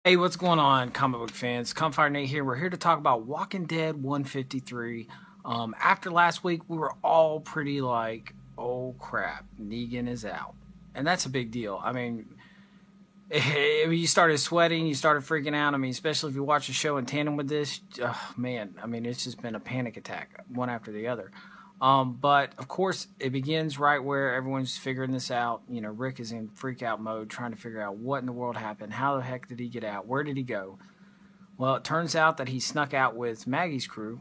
Hey, what's going on, comic book fans? Campfire Nate here. We're here to talk about Walking Dead 153. After last week, we were all pretty like, oh crap, Negan is out. And that's a big deal. I mean, you started sweating, you started freaking out. I mean, especially if you watch the show in tandem with this, man, I mean, it's just been a panic attack, one after the other. But of course, it begins right where everyone's figuring this out. You know, Rick is in freak out mode, trying to figure out what in the world happened. How the heck did he get out? Where did he go? Well, it turns out that he snuck out with Maggie's crew,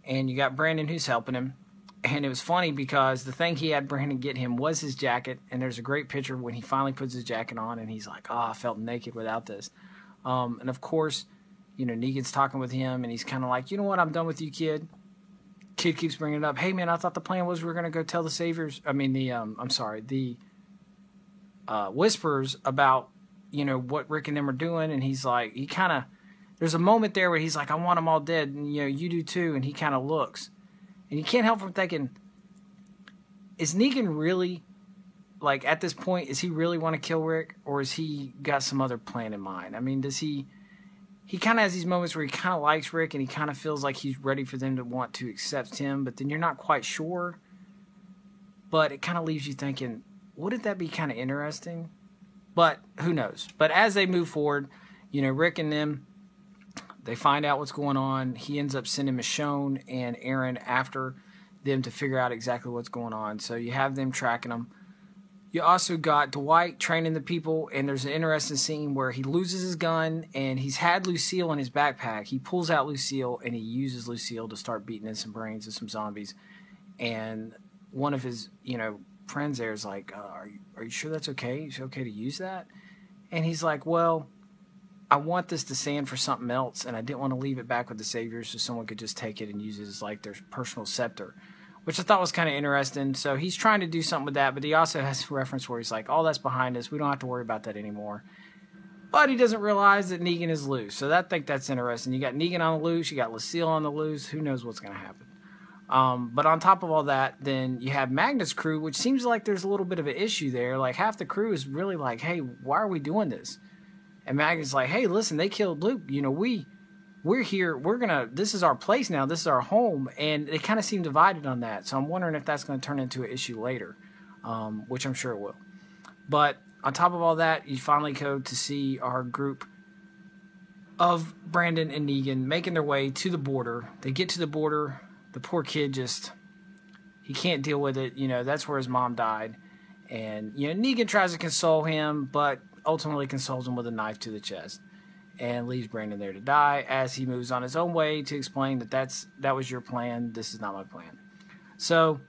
and you got Brandon who's helping him. And it was funny because the thing he had Brandon get him was his jacket, and there's a great picture when he finally puts his jacket on, and he's like, "Oh, I felt naked without this." And of course, you know, Negan's talking with him, and he's kind of like, "You know what? I'm done with you, kid." Kid keeps bringing it up. Hey, man, I thought the plan was we were going to go tell the Saviors. I mean, the Whisperers about, you know, what Rick and them are doing. And he's like, there's a moment there where he's like, I want them all dead. And, you know, you do too. And he kind of looks. And you can't help from thinking, is Negan really, like, at this point, is he really want to kill Rick? Or has he got some other plan in mind? I mean, does he kind of has these moments where he kind of likes Rick and he kind of feels like he's ready for them to want to accept him, but then you're not quite sure. But it kind of leaves you thinking, wouldn't that be kind of interesting? But who knows? But as they move forward, you know, Rick and them, they find out what's going on. He ends up sending Michonne and Aaron after them to figure out exactly what's going on. So you have them tracking them. You also got Dwight training the people, and there's an interesting scene where he loses his gun, and he's had Lucille in his backpack. He pulls out Lucille, and he uses Lucille to start beating in some brains of some zombies. And one of his, you know, friends there is like, are you sure that's okay? Is it okay to use that? And he's like, well, I want this to stand for something else, and I didn't want to leave it back with the Saviors so someone could just take it and use it as like their personal scepter, which I thought was kind of interesting. So he's trying to do something with that, but he also has a reference where he's like, oh, that's behind us. We don't have to worry about that anymore. But he doesn't realize that Negan is loose. So I think that's interesting. You got Negan on the loose. You got Lucille on the loose. Who knows what's going to happen? But on top of all that, then you have Magnus' crew, which seems like there's a little bit of an issue there. Like half the crew is really like, hey, why are we doing this? And Magnus is like, hey, listen, they killed Luke. You know, we're here. This is our place now. This is our home. And they kind of seem divided on that. So I'm wondering if that's going to turn into an issue later, which I'm sure it will. But on top of all that, you finally go to see our group of Brandon and Negan making their way to the border. They get to the border. The poor kid he can't deal with it. You know, that's where his mom died. And, you know, Negan tries to console him, but ultimately consoles him with a knife to the chest and leaves Brandon there to die as he moves on his own way to explain that was your plan. This is not my plan. So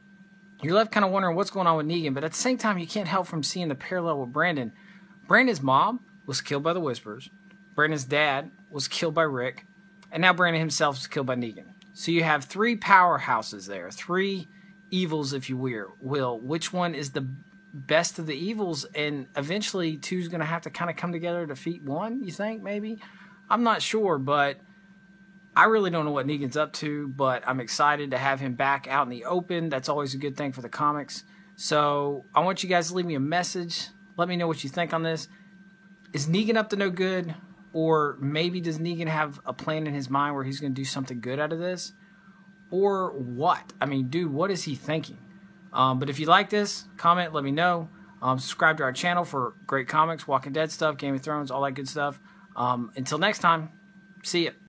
you're left kind of wondering what's going on with Negan, but at the same time, you can't help from seeing the parallel with Brandon. Brandon's mom was killed by the Whisperers. Brandon's dad was killed by Rick. And now Brandon himself is killed by Negan. So you have three powerhouses there, three evils, if you will. Which one is the best of the evils? And eventually two's going to have to kind of come together to defeat one, you think, maybe? I'm not sure, but I really don't know what Negan's up to, but I'm excited to have him back out in the open. That's always a good thing for the comics. So I want you guys to leave me a message. Let me know what you think on this. Is Negan up to no good? Or maybe does Negan have a plan in his mind where he's going to do something good out of this? Or what? I mean, dude, what is he thinking? But if you like this, comment, let me know. Subscribe to our channel for great comics, Walking Dead stuff, Game of Thrones, all that good stuff. Until next time, see ya.